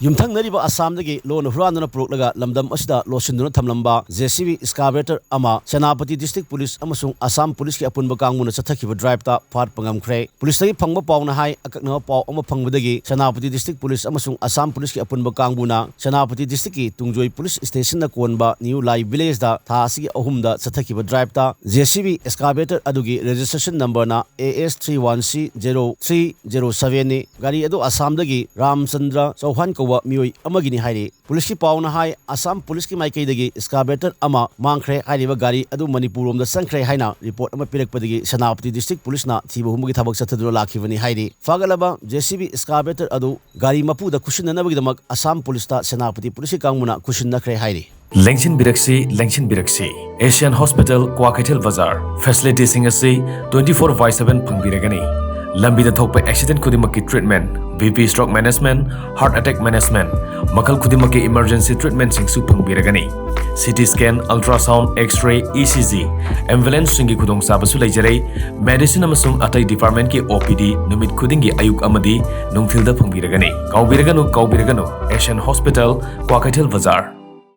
ꯌꯨꯝꯊꯪꯅꯔꯤꯕ ꯑꯁꯥꯝꯗꯒꯤ ꯂꯣꯟ ꯍꯨꯔꯥꯟꯗꯨꯅ ꯄꯨꯔꯛꯂꯒ ꯂꯝꯗꯝ ꯑꯁꯤꯗ ꯂꯣꯠꯁꯤꯟꯗꯨꯅ ꯊꯝꯂꯝꯕ ꯖꯦꯁꯤꯕꯤ ꯏꯁꯀꯥꯕꯦꯇꯔ ꯑꯃ ꯁꯦꯅꯥꯄꯇꯤ ꯗꯤꯁꯇ꯭ꯔꯤꯛ ꯄꯨꯂꯤꯁ ꯑꯃꯁꯨꯡ ꯑꯁꯥꯝ ꯄꯨꯂꯤꯁꯀꯤ ꯑꯄꯨꯟꯕ ꯀꯥꯡꯕꯨꯅ ꯆꯠꯊꯈꯤꯕ ꯗ꯭ꯔꯥꯏꯕꯇ ꯐꯥꯠꯄ ꯉꯝꯈ꯭ꯔꯦ꯫ ꯄꯨꯂꯤꯁꯇꯒꯤ ꯐꯪꯕ ꯄꯥꯎꯅ ꯍꯥꯏ ꯑꯀꯛꯅꯕ ꯄꯥꯎ ꯑꯃ ꯐꯪꯕꯗꯒꯤ ꯁꯦꯅꯥꯄꯇꯤ ꯗꯤꯁꯇ꯭ꯔꯤꯛ ꯄꯨꯂꯤꯁ ꯑꯃꯁꯨꯡ ꯑꯁꯥꯝ ꯄꯨꯂꯤꯁꯀꯤ ꯑꯄꯨꯟꯕ ꯀꯥꯡꯕꯨꯅ ꯁꯦꯅꯥꯄꯇꯤ ꯗꯤꯁꯇ꯭ꯔꯤꯛꯀꯤ ꯇꯨꯡꯖꯣꯏ ꯄꯨꯂꯤꯁ ꯁ꯭ꯇꯦꯁꯟꯅ ꯀꯣꯟꯕ ꯅ꯭ꯌꯨ ꯂꯥꯏ ꯚꯤꯂꯦꯖꯗ ꯊꯥ ꯑꯁꯤꯒꯤ 3ꯗ ꯆꯠꯊꯈꯤꯕ ꯗ꯭ꯔꯥꯏꯕꯇ ꯖꯦꯁꯤꯕꯤ ꯑꯦꯁꯀꯥꯕꯦꯇꯔ ꯑꯗꯨꯒꯤ ꯔꯦꯖꯤꯁꯇ꯭ꯔꯦꯁꯟ ꯅꯝꯕꯔꯅ AS31C0307ꯅꯤ꯫ ꯒꯥꯔꯤ ꯑꯗꯨ ꯑꯁꯥꯝꯗꯒꯤ ꯔꯥꯝꯆꯟꯗ꯭ꯔ ꯆꯧꯍꯥꯟ ꯀꯧꯕ ꯃꯤꯑꯣꯏ ꯑꯃꯒꯤꯅꯤ ꯍꯥꯏꯔꯤ꯫ ꯄꯨꯂꯤꯁꯀꯤ ꯄꯥꯎꯅ ꯍꯥꯏ ꯑꯁꯥꯝ ꯄꯨꯂꯤꯁꯀꯤ ꯃꯥꯏꯀꯩꯗꯒꯤ ꯏꯁꯀꯥꯕꯦꯇꯔ ꯑꯃ ꯃꯥꯡꯈ꯭ꯔꯦ ꯍꯥꯏꯔꯤꯕ ꯒꯥꯔꯤ ꯑꯗꯨ ꯃꯅꯤꯄꯨꯔꯔꯣꯝꯗ ꯆꯪꯈ꯭ꯔꯦ ꯍꯥꯏꯅ ꯔꯤꯄꯣꯔꯠ ꯑꯃ ꯄꯤꯔꯛꯄꯗꯒꯤ ꯁꯦꯅꯥꯄꯇꯤ ꯗꯤꯁꯇ꯭ꯔꯤꯛ ꯄꯨꯂꯤꯁꯅ ꯊꯤꯕ ꯍꯨꯝꯕꯒꯤ ꯊꯕꯛ ꯆꯠꯊꯗꯨꯅ ꯂꯥꯛꯈꯤꯕꯅꯤ ꯍꯥꯏꯔꯤ꯫ ꯐꯥꯒꯠꯂꯕ ꯖꯦꯁꯤꯕꯤ ꯏꯁꯀꯥꯕꯦꯇꯔ ꯑꯗꯨ ꯒꯥꯔꯤ ꯃꯄꯨꯗ ꯈꯨꯠꯁꯤꯟꯅꯅꯕꯒꯤꯗꯃꯛ ꯑꯁꯥꯝ ꯄꯨꯂꯤꯁꯇ ꯁꯦꯅꯥꯄꯇꯤ ꯄꯨꯂꯤꯁꯀꯤ ꯀꯥꯡꯕꯨꯅ ꯈꯨꯠꯁꯤꯟꯅꯈ꯭ꯔꯦ ꯍꯥꯏꯔꯤ꯫ ꯂꯦꯡꯁꯤꯟꯕꯤꯔꯛꯁꯤ ꯑꯦꯁꯤꯌꯥꯟ ꯍꯣꯁꯄꯤꯇꯥꯜ ꯀ꯭ꯋꯥꯀꯩꯊꯦꯜ ꯕꯖꯥꯔ ꯐꯦꯁꯤꯂꯤꯇꯤꯁꯤꯡ ꯑꯁꯤ 24/7 ꯐꯪꯕꯤꯔꯒꯅꯤ꯫ ꯂꯝꯕꯤꯗ ꯊꯣꯛꯄ ꯑꯦꯛꯁꯤꯗꯦꯟꯠ ꯈꯨꯗꯤꯡꯃꯛꯀꯤ treatment, BP stroke management, heart attack management, ꯃꯈꯜ ꯈꯨꯗꯤꯡꯃꯛꯀꯤ ꯏꯃꯔꯖꯦꯟꯁꯤ ꯇ꯭ꯔꯤꯠꯃꯦꯟꯠꯁꯤꯡꯁꯨ ꯐꯪꯕꯤꯔꯒꯅꯤ꯫ CT scan, ultrasound, x-ray, ECG, ꯑꯦꯝꯕꯨꯂꯦꯟꯁꯁꯤꯡꯒꯤ ꯈꯨꯗꯣꯡꯆꯥꯕꯁꯨ ꯂꯩꯖꯔꯦ꯫ ꯃꯦꯗꯤꯁꯤꯟ ꯑꯃꯁꯨꯡ ꯑꯇꯩ ꯗꯤꯄꯥꯔꯠꯃꯦꯟꯠꯀꯤ OPD ꯅꯨꯃꯤꯠ ꯈꯨꯗꯤꯡꯒꯤ ꯑꯌꯨꯛ ꯑꯃꯗꯤ ꯅꯨꯡꯊꯤꯜꯗ ꯐꯪꯕꯤꯔꯒꯅꯤ꯫ ꯀꯥꯎꯕꯤꯔꯒꯅꯨ ꯑꯦꯁꯤꯌꯥꯟ ꯍꯣꯁꯄꯤꯇꯥꯜ ꯀ꯭ꯋꯥꯀꯩꯊꯦꯜ ꯕꯖꯥꯔ꯫